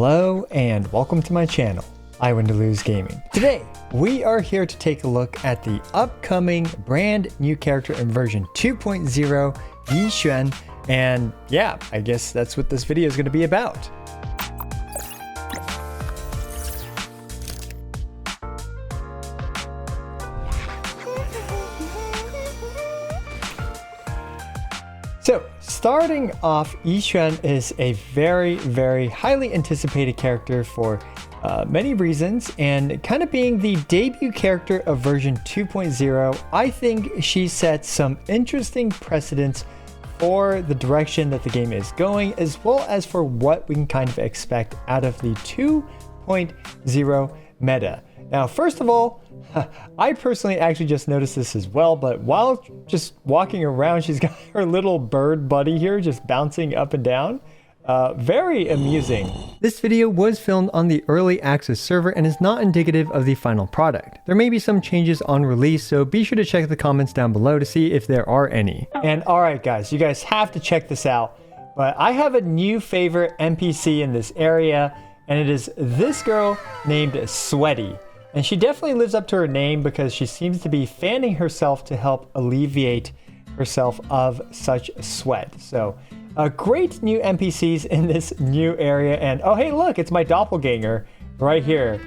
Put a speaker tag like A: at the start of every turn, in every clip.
A: Hello and welcome to my channel, I Win to Lose Gaming. Today, we are here to take a look at the upcoming brand new character in version 2.0, Yixuan, and yeah, I guess that's what this video is going to be about. So, starting off, Yixuan is a very highly anticipated character for many reasons, and kind of being the debut character of version 2.0, I think she sets some interesting precedents for the direction that the game is going, as well as for what we can kind of expect out of the 2.0 meta. Now, first of all, I personally actually just noticed this as well, but while just walking around, she's got her little bird buddy here just bouncing up and down. Very amusing. This video was filmed on the early access server and is not indicative of the final product. There may be some changes on release, so be sure to check the comments down below to see if there are any. And alright guys, you guys have to check this out, but I have a new favorite NPC in this area, and it is this girl named Sweaty. And she definitely lives up to her name because she seems to be fanning herself to help alleviate herself of such sweat. So, great new NPCs in this new area. And oh, hey, look, it's my doppelganger right here.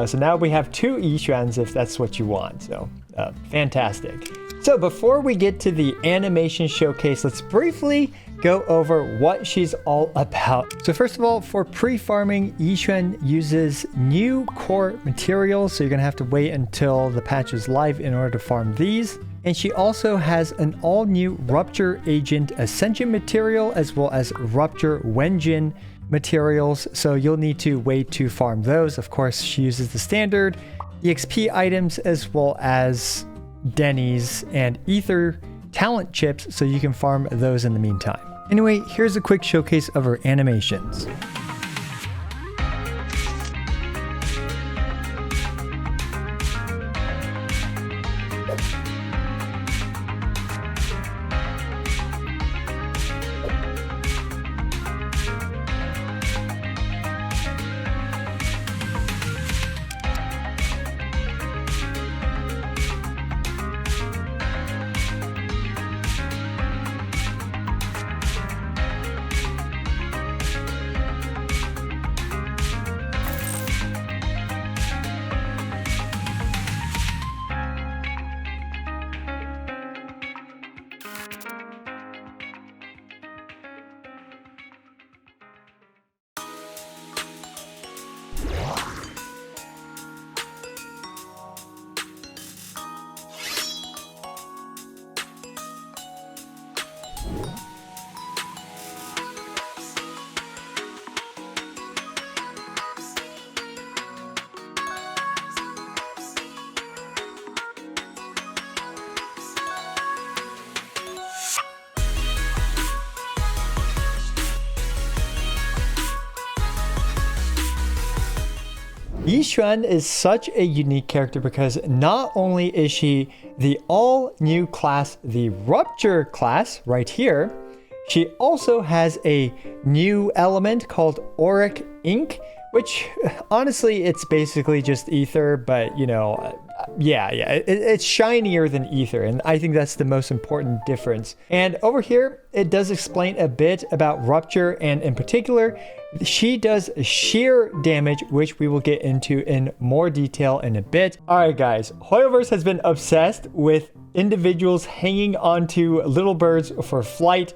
A: So now we have two Yixuans if that's what you want. So, fantastic. So before we get to the animation showcase, let's briefly go over what she's all about. So first of all, for pre-farming, Yixuan uses new core materials, so you're gonna have to wait until the patch is live in order to farm these. And she also has an all-new Rupture Agent Ascension material, as well as Rupture Wenjin materials, so you'll need to wait to farm those. Of course, she uses the standard EXP items, as well as Denny's and Ether talent chips, so you can farm those in the meantime. Anyway, here's a quick showcase of her animations. Yixuan is such a unique character because not only is she the all-new class, the Rupture class right here, she also has a new element called Auric Ink, which honestly, it's basically just Ether, but you know, it's shinier than Ether, and I think that's the most important difference. And over here, it does explain a bit about Rupture, and in particular, she does sheer damage, which we will get into in more detail in a bit. Alright guys, Hoyoverse has been obsessed with individuals hanging onto little birds for flight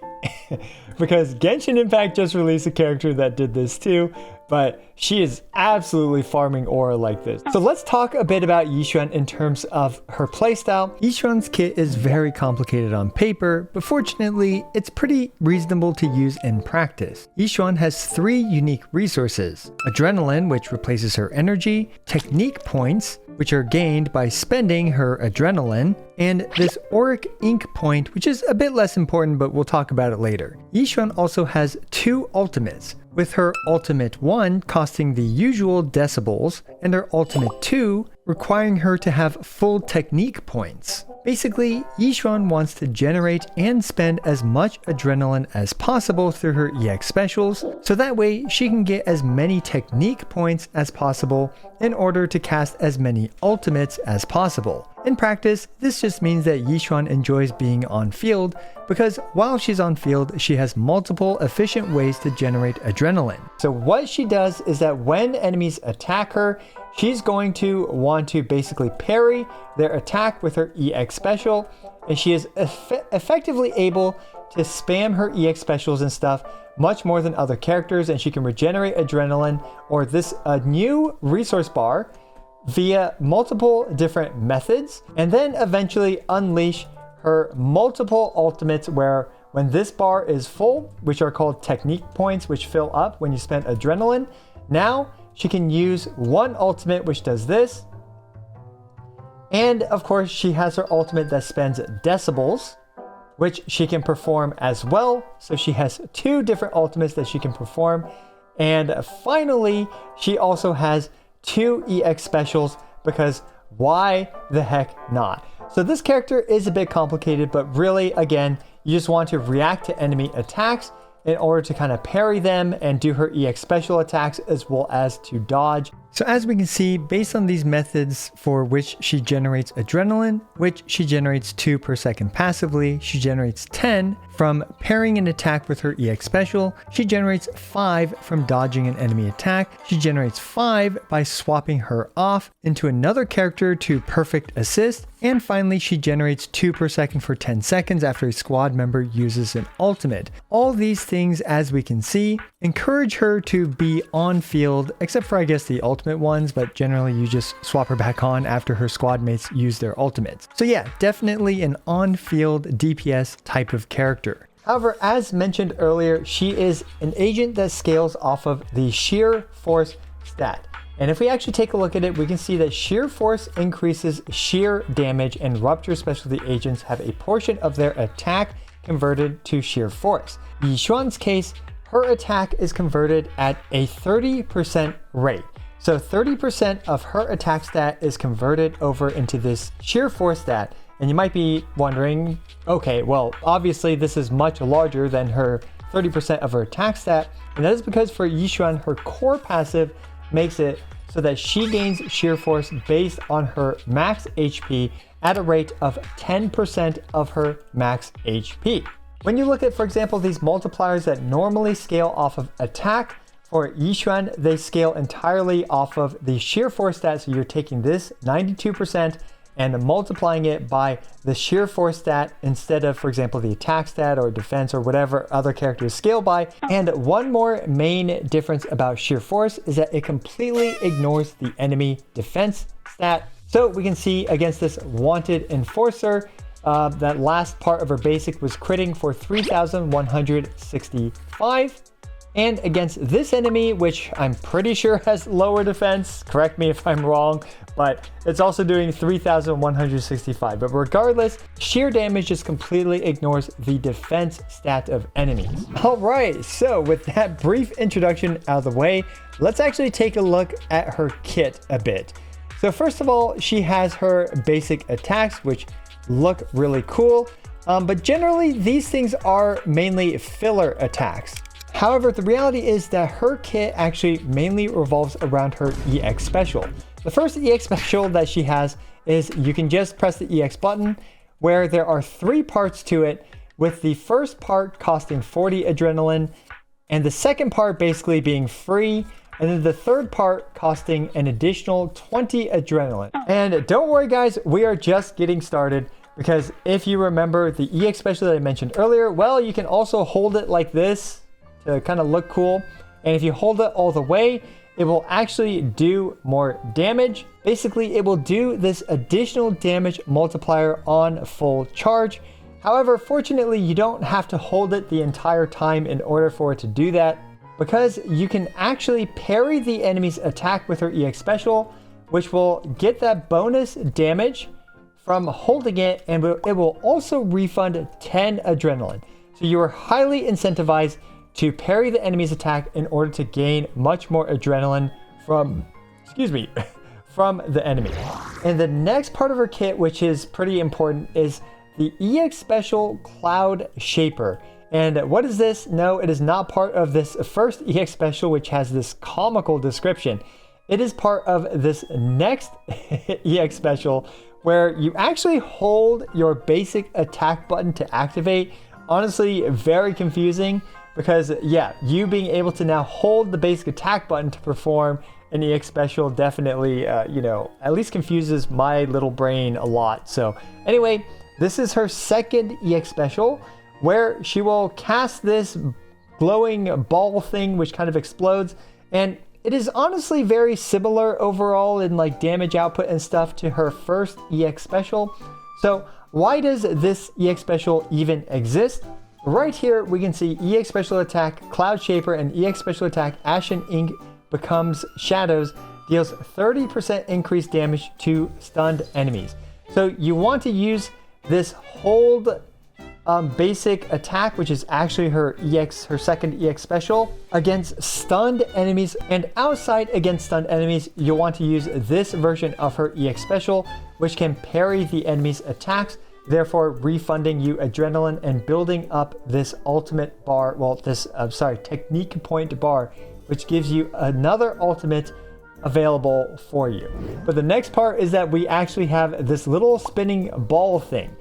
A: because Genshin Impact just released a character that did this too, but she is absolutely farming aura like this. So let's talk a bit about Yixuan in terms of her playstyle. Yixuan's kit is very complicated on paper, but fortunately, it's pretty reasonable to use in practice. Yixuan has three unique resources: Adrenaline, which replaces her energy, Technique Points, which are gained by spending her Adrenaline, and this Auric Ink point, which is a bit less important, but we'll talk about it later. Yixuan also has two ultimates, with her ultimate 1 costing the usual decibels, and her ultimate 2 requiring her to have full technique points. Basically, Yixuan wants to generate and spend as much adrenaline as possible through her EX specials, so that way she can get as many technique points as possible in order to cast as many ultimates as possible. In practice, this just means that Yixuan enjoys being on field because while she's on field, she has multiple efficient ways to generate adrenaline. So what she does is that when enemies attack her, she's going to want to basically parry their attack with her EX special, and she is effectively able to spam her EX specials and stuff much more than other characters, and she can regenerate adrenaline or this new resource bar via multiple different methods, and then eventually unleash her multiple ultimates where when this bar is full, which are called technique points, which fill up when you spend adrenaline, now she can use one ultimate which does this. And of course she has her ultimate that spends decibels, which she can perform as well. So she has two different ultimates that she can perform. And finally, she also has two EX specials because why the heck not? So this character is a bit complicated, but really, again, you just want to react to enemy attacks in order to kind of parry them and do her EX special attacks as well as to dodge. So as we can see, based on these methods for which she generates adrenaline, which she generates 2 per second passively, she generates 10 from parrying an attack with her EX special, she generates 5 from dodging an enemy attack, she generates 5 by swapping her off into another character to perfect assist, and finally she generates 2 per second for 10 seconds after a squad member uses an ultimate. All these things, as we can see, encourage her to be on field, except for I guess the ultimate ones, but generally you just swap her back on after her squad mates use their ultimates. So yeah, definitely an on-field DPS type of character. However, as mentioned earlier, she is an agent that scales off of the sheer force stat. And if we actually take a look at it, we can see that sheer force increases sheer damage, and Rupture specialty agents have a portion of their attack converted to sheer force. In Yixuan's case, her attack is converted at a 30% rate. So 30% of her attack stat is converted over into this sheer force stat. And you might be wondering, okay, well, obviously this is much larger than her 30% of her attack stat. And that is because for Yixuan, her core passive makes it so that she gains sheer force based on her max HP at a rate of 10% of her max HP. When you look at, for example, these multipliers that normally scale off of attack, for Yixuan, they scale entirely off of the sheer force stat. So you're taking this 92% and multiplying it by the sheer force stat instead of, for example, the attack stat or defense or whatever other characters scale by. And one more main difference about sheer force is that it completely ignores the enemy defense stat. So we can see against this wanted enforcer, that last part of her basic was critting for 3,165. And against this enemy, which I'm pretty sure has lower defense, correct me if I'm wrong, but it's also doing 3,165. But regardless, sheer damage just completely ignores the defense stat of enemies. All right, so with that brief introduction out of the way, let's actually take a look at her kit a bit. So first of all, she has her basic attacks, which look really cool, but generally these things are mainly filler attacks. However, the reality is that her kit actually mainly revolves around her EX special. The first EX special that she has is you can just press the EX button, where there are 3 parts to it, with the first part costing 40 adrenaline, and the second part basically being free, and then the third part costing an additional 20 adrenaline. And don't worry guys, we are just getting started, because if you remember the EX special that I mentioned earlier, well, you can also hold it like this to kind of look cool. And if you hold it all the way, it will actually do more damage. Basically, it will do this additional damage multiplier on full charge. However, fortunately, you don't have to hold it the entire time in order for it to do that, because you can actually parry the enemy's attack with her EX special, which will get that bonus damage from holding it, and it will also refund 10 adrenaline. So you are highly incentivized to parry the enemy's attack in order to gain much more adrenaline from the enemy. And the next part of her kit, which is pretty important, is the EX Special Cloud Shaper. And what is this? No, it is not part of this first EX Special, which has this comical description. It is part of this next EX Special, where you actually hold your basic attack button to activate. Honestly, very confusing, because yeah, you being able to now hold the basic attack button to perform an EX Special definitely, you know, at least confuses my little brain a lot. So anyway, this is her second EX Special, where she will cast this glowing ball thing, which kind of explodes. And it is honestly very similar overall in like damage output and stuff to her first EX Special. So why does this EX Special even exist? Right here, we can see EX Special Attack Cloud Shaper and EX Special Attack Ashen Ink becomes Shadows, deals 30% increased damage to stunned enemies. So you want to use this hold basic attack, which is actually her second EX Special, against stunned enemies, and outside against stunned enemies, you'll want to use this version of her EX Special, which can parry the enemy's attacks, therefore refunding you adrenaline and building up this ultimate bar, technique point bar, which gives you another ultimate available for you. But the next part is that we actually have this little spinning ball thing.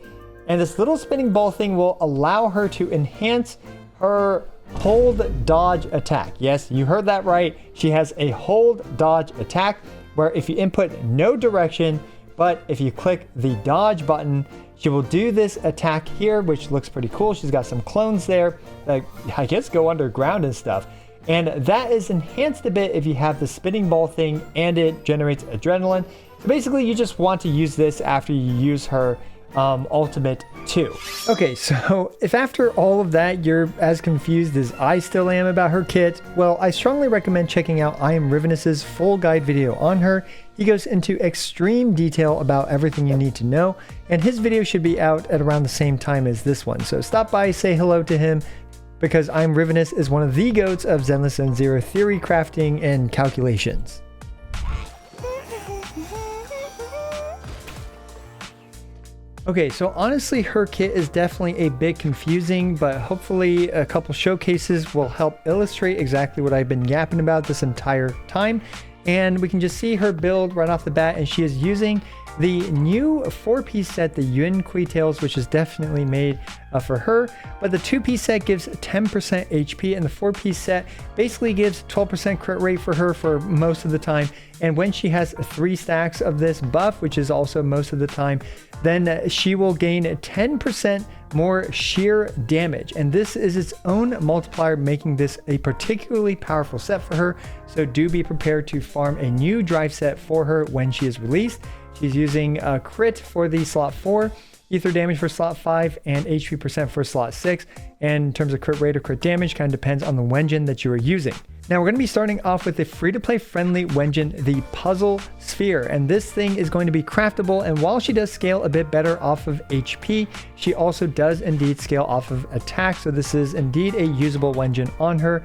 A: And this little spinning ball thing will allow her to enhance her hold dodge attack. Yes, you heard that right. She has a hold dodge attack where if you input no direction, but if you click the dodge button, she will do this attack here, which looks pretty cool. She's got some clones there that I guess go underground and stuff. And that is enhanced a bit if you have the spinning ball thing and it generates adrenaline. So basically you just want to use this after you use her ultimate 2. Okay, so if after all of that you're as confused as I still am about her kit, well, I strongly recommend checking out I Am Ravenous' full guide video on her. He goes into extreme detail about everything you need to know, and his video should be out at around the same time as this one. So stop by, say hello to him, because I Am Ravenous is one of the goats of Zenless Zone Zero theory crafting and calculations. Okay, so honestly, her kit is definitely a bit confusing, but hopefully a couple showcases will help illustrate exactly what I've been yapping about this entire time. And we can just see her build right off the bat, and she is using the new 4-piece set, the Yun Kui Tails, which is definitely made for her. But the 2-piece set gives 10% HP, and the 4-piece set basically gives 12% crit rate for her for most of the time. And when she has 3 stacks of this buff, which is also most of the time, then she will gain 10% more sheer damage. And this is its own multiplier, making this a particularly powerful set for her. So do be prepared to farm a new drive set for her when she is released. She's using a crit for the slot 4, ether damage for slot 5, and HP percent for slot 6. And in terms of crit rate or crit damage, kind of depends on the Wenjin that you are using. Now we're going to be starting off with a free-to-play friendly Wenjin, the Puzzle Sphere, and this thing is going to be craftable, and while she does scale a bit better off of HP, she also does indeed scale off of attack, so this is indeed a usable Wenjin on her.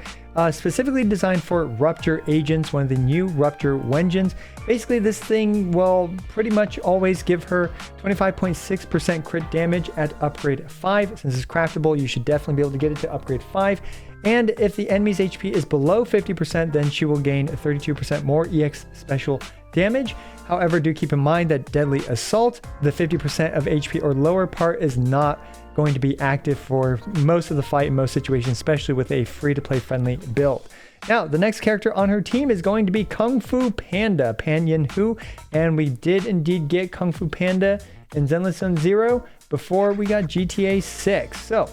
A: Specifically designed for Rupture agents, one of the new Rupture Wenjins. Basically, this thing will pretty much always give her 25.6% crit damage at upgrade 5. Since it's craftable, you should definitely be able to get it to upgrade 5. And if the enemy's HP is below 50%, then she will gain 32% more EX special damage. However, do keep in mind that Deadly Assault, the 50% of HP or lower part, is not going to be active for most of the fight in most situations, especially with a free-to-play friendly build. Now, the next character on her team is going to be Kung Fu Panda, Pan Yin Hu, and we did indeed get Kung Fu Panda in Zenless Zone Zero before we got GTA 6. So,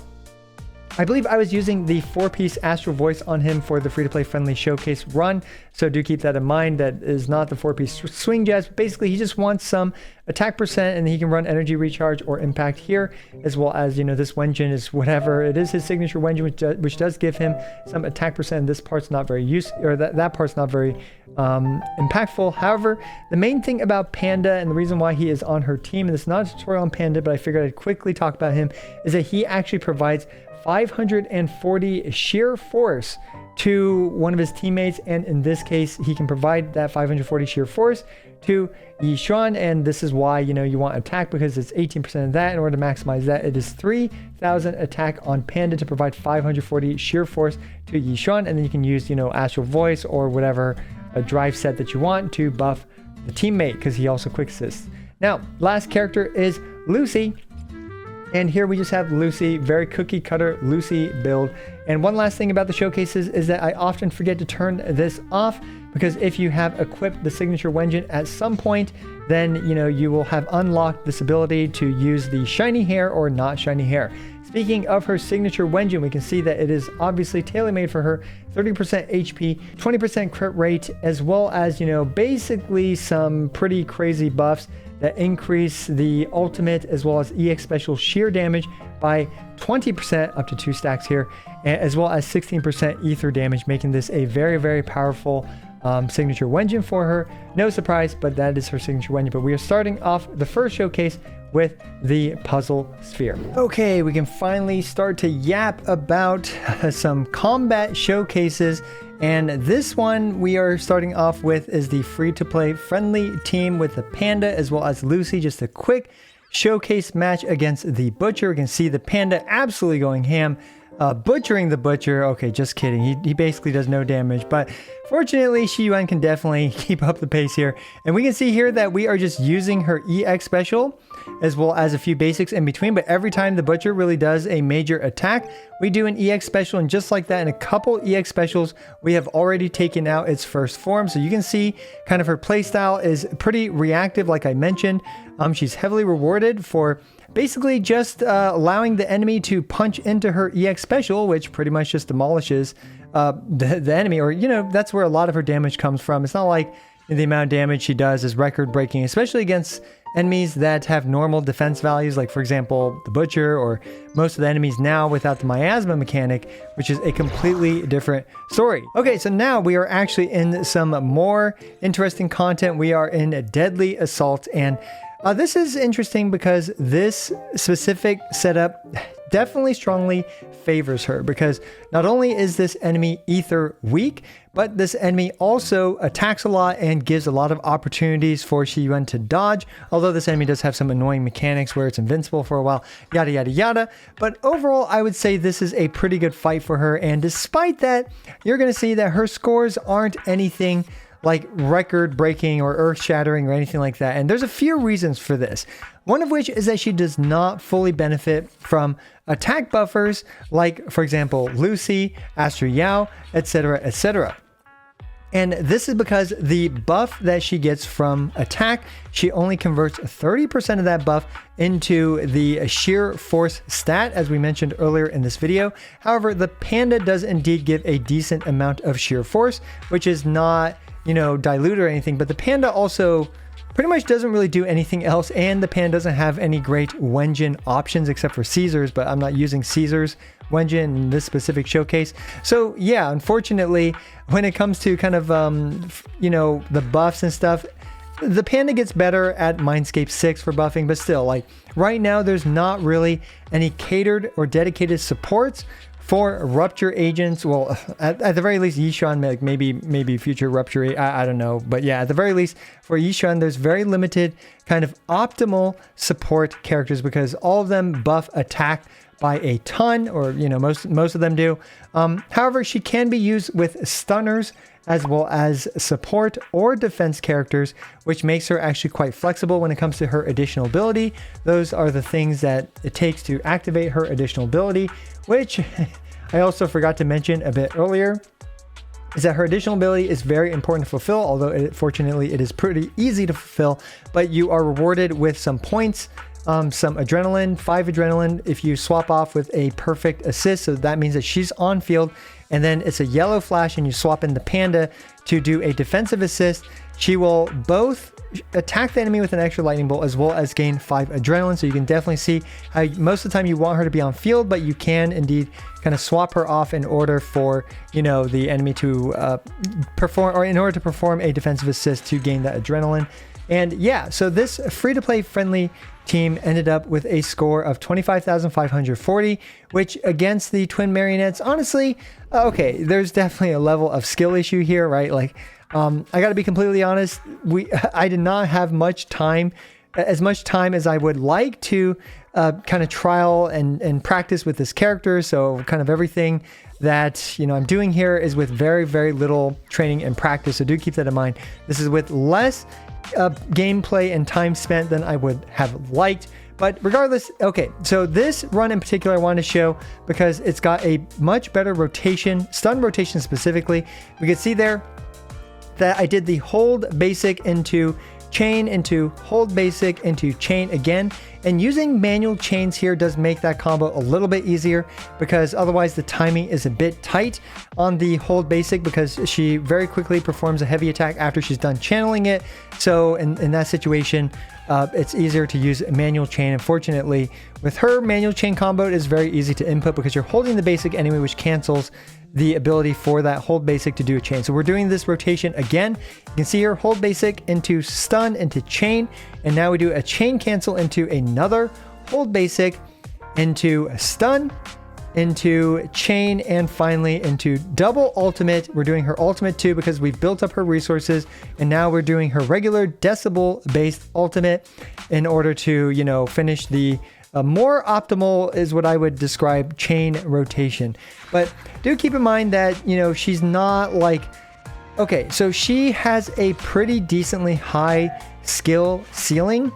A: I believe I was using the 4-piece Astral Voice on him for the free-to-play friendly showcase run, so do keep that in mind. That is not the 4-piece Swing Jazz. Basically, he just wants some attack percent, and he can run Energy Recharge or Impact here, as well as, you know, this Wenjin is whatever. It is his signature Wenjin, which does give him some attack percent. This part's not very that part's not very impactful. However, the main thing about Panda and the reason why he is on her team, and this is not a tutorial on Panda, but I figured I'd quickly talk about him, is that he actually provides 540 sheer force to one of his teammates, and in this case he can provide that 540 sheer force to Yixuan, and this is why, you know, you want attack, because it's 18% of that. In order to maximize that, it is 3000 attack on Panda to provide 540 sheer force to Yixuan, and then you can use, you know, Astral Voice or whatever a drive set that you want to buff the teammate, because he also quick assists. Now, last character is Lucy. And here we just have Lucy, very cookie cutter Lucy build. And one last thing about the showcases is that I often forget to turn this off, because if you have equipped the signature Wenjin at some point, then, you know, you will have unlocked this ability to use the shiny hair or not shiny hair. Speaking of her signature Wenjin, we can see that it is obviously tailor-made for her. 30% HP, 20% crit rate, as well as, you know, basically some pretty crazy buffs that increase the ultimate as well as EX special sheer damage by 20% up to 2 stacks here, as well as 16% ether damage, making this a very, very powerful signature Wenjin for her. No surprise, but that is her signature Wenjin. But we are starting off the first showcase with the puzzle sphere. Okay, we can finally start to yap about some combat showcases. And this one we are starting off with is the free-to-play friendly team with the Panda as well as Lucy. Just a quick showcase match against the Butcher. We can see the Panda absolutely going ham, butchering the Butcher. Okay, just kidding. He basically does no damage, but fortunately Yixuan can definitely keep up the pace here. And we can see here that we are just using her EX special as well as a few basics in between, but every time the Butcher really does a major attack, we do an EX special, and just like that, in a couple EX specials, we have already taken out its first form. So you can see kind of her playstyle is pretty reactive, like I mentioned. She's heavily rewarded for basically just allowing the enemy to punch into her EX special, which pretty much just demolishes the enemy, or, you know, that's where a lot of her damage comes from. It's not like the amount of damage she does is record breaking, especially against enemies that have normal defense values, like for example the Butcher, or most of the enemies now without the miasma mechanic, which is a completely different story. Okay, so now we are actually in some more interesting content. We are in a Deadly Assault, and this is interesting because this specific setup definitely strongly favors her, because not only is this enemy ether weak, but this enemy also attacks a lot and gives a lot of opportunities for Yixuan to dodge, although this enemy does have some annoying mechanics where it's invincible for a while, yada yada yada. But overall, I would say this is a pretty good fight for her, and despite that, you're going to see that her scores aren't anything like record breaking or earth shattering or anything like that. And there's a few reasons for this. One of which is that she does not fully benefit from attack buffers, like for example, Lucy, Astro Yao, etc, etc. And this is because the buff that she gets from attack, she only converts 30% of that buff into the sheer force stat, as we mentioned earlier in this video. However, the Panda does indeed give a decent amount of sheer force, which is not, you know, dilute or anything, but the Panda also pretty much doesn't really do anything else, and the Panda doesn't have any great Wenjin options except for Caesar's, but I'm not using Caesar's Wenjin in this specific showcase. So yeah, unfortunately, when it comes to kind of, you know, the buffs and stuff, the Panda gets better at Mindscape 6 for buffing, but still, like right now, there's not really any catered or dedicated supports for Rupture agents. Well, at the very least, Yixuan, like maybe future Rupture, I don't know. But yeah, at the very least, for Yixuan, there's very limited kind of optimal support characters, because all of them buff attack by a ton, or, you know, most of them do. However, she can be used with stunners as well as support or defense characters, which makes her actually quite flexible when it comes to her additional ability. Those are the things that it takes to activate her additional ability, which I also forgot to mention a bit earlier, is that her additional ability is very important to fulfill, although fortunately it is pretty easy to fulfill, but you are rewarded with some points, some adrenaline, 5 adrenaline if you swap off with a perfect assist. So that means that she's on field, and then it's a yellow flash and you swap in the Panda to do a defensive assist. She will both attack the enemy with an extra lightning bolt as well as gain 5 adrenaline. So you can definitely see how most of the time you want her to be on field, but you can indeed kind of swap her off in order for, you know, the enemy to perform, or in order to perform a defensive assist to gain that adrenaline. And yeah, so this free-to-play friendly team ended up with a score of 25,540, which against the twin marionettes, honestly, okay, there's definitely a level of skill issue here, right? Like, I gotta be completely honest, I did not have as much time as I would like to kind of trial and practice with this character. So kind of everything that, you know, I'm doing here is with very, very little training and practice. So do keep that in mind. This is with less gameplay and time spent than I would have liked. But regardless, okay, so this run in particular I wanted to show because it's got a much better rotation, stun rotation specifically. We can see there that I did the hold basic into chain into hold basic into chain again, and using manual chains here does make that combo a little bit easier because otherwise the timing is a bit tight on the hold basic because she very quickly performs a heavy attack after she's done channeling it. So in that situation, it's easier to use a manual chain. Unfortunately, with her manual chain combo, it is very easy to input because you're holding the basic anyway, which cancels the ability for that hold basic to do a chain. So we're doing this rotation again. You can see here, hold basic into stun into chain, and now we do a chain cancel into another hold basic into stun into chain, and finally into double ultimate. We're doing her ultimate too because we've built up her resources, and now we're doing her regular decibel based ultimate in order to, you know, finish the more optimal is what I would describe chain rotation. But do keep in mind that, you know, she's not like, okay, so she has a pretty decently high skill ceiling.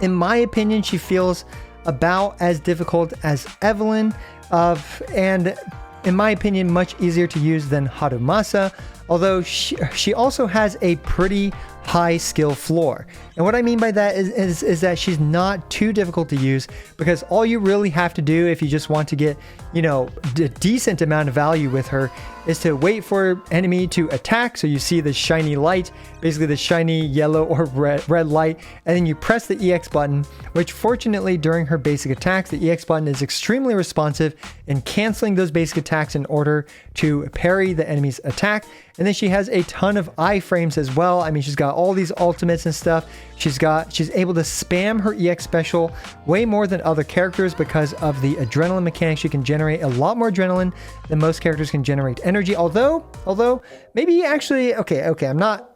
A: In my opinion, she feels about as difficult as Evelyn, and in my opinion, much easier to use than Harumasa, although she also has a pretty high skill floor. And what I mean by that is that she's not too difficult to use because all you really have to do if you just want to get, you know, a decent amount of value with her is to wait for enemy to attack. So you see the shiny light, basically the shiny yellow or red light, and then you press the EX button, which fortunately during her basic attacks, the EX button is extremely responsive in canceling those basic attacks in order to parry the enemy's attack. And then she has a ton of iframes as well. I mean, she's got all these ultimates and stuff. She's able to spam her EX special way more than other characters because of the adrenaline mechanics. She can generate a lot more adrenaline than most characters can generate energy. Although maybe actually, okay, I'm not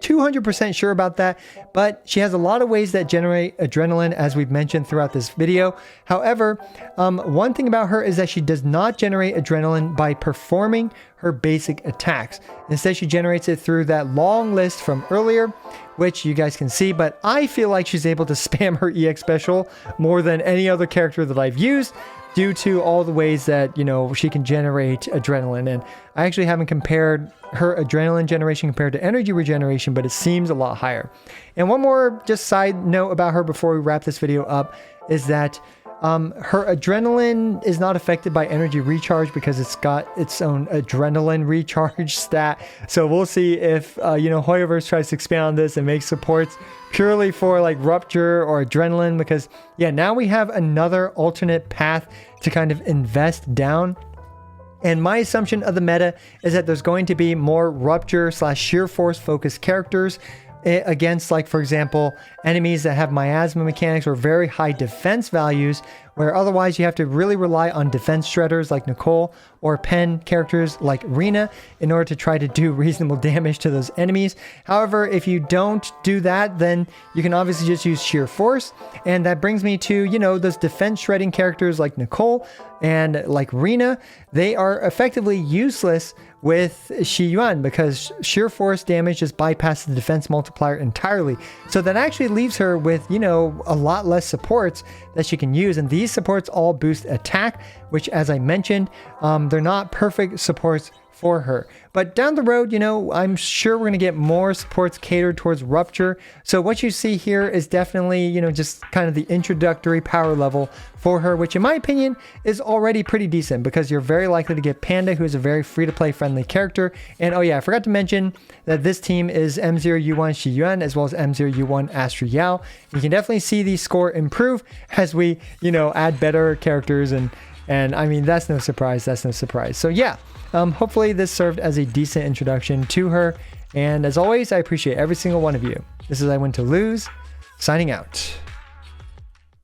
A: 200% sure about that, but she has a lot of ways that generate adrenaline, as we've mentioned throughout this video. However, one thing about her is that she does not generate adrenaline by performing her basic attacks. Instead, she generates it through that long list from earlier, which you guys can see, but I feel like she's able to spam her EX special more than any other character that I've used, due to all the ways that, you know, she can generate adrenaline. And I actually haven't compared her adrenaline generation compared to energy regeneration, but it seems a lot higher. And one more just side note about her before we wrap this video up is that her adrenaline is not affected by energy recharge because it's got its own adrenaline recharge stat. So we'll see if, you know, Hoyoverse tries to expand on this and make supports purely for like Rupture or adrenaline, because yeah, now we have another alternate path to kind of invest down. And my assumption of the meta is that there's going to be more Rupture / sheer force focused characters against, like, for example, enemies that have miasma mechanics or very high defense values, where otherwise you have to really rely on defense shredders like Nicole or pen characters like Rena in order to try to do reasonable damage to those enemies. However, if you don't do that, then you can obviously just use sheer force. And that brings me to, you know, those defense shredding characters like Nicole and like Rena. They are effectively useless with Yixuan because sheer force damage just bypasses the defense multiplier entirely. So that actually leaves her with, you know, a lot less supports that she can use. And these supports all boost attack, which, as I mentioned, they're not perfect supports for her. But down the road, you know, I'm sure we're going to get more supports catered towards Rupture. So what you see here is definitely, you know, just kind of the introductory power level for her, which in my opinion is already pretty decent because you're very likely to get Panda, who is a very free-to-play friendly character. And oh yeah, I forgot to mention that this team is M0U1 Yixuan as well as M0U1 Astro Yao. You can definitely see the score improve as we, you know, add better characters, and I mean, that's no surprise. So yeah. Hopefully this served as a decent introduction to her, And as always, I appreciate every single one of you. This is I Win to Lose, signing out.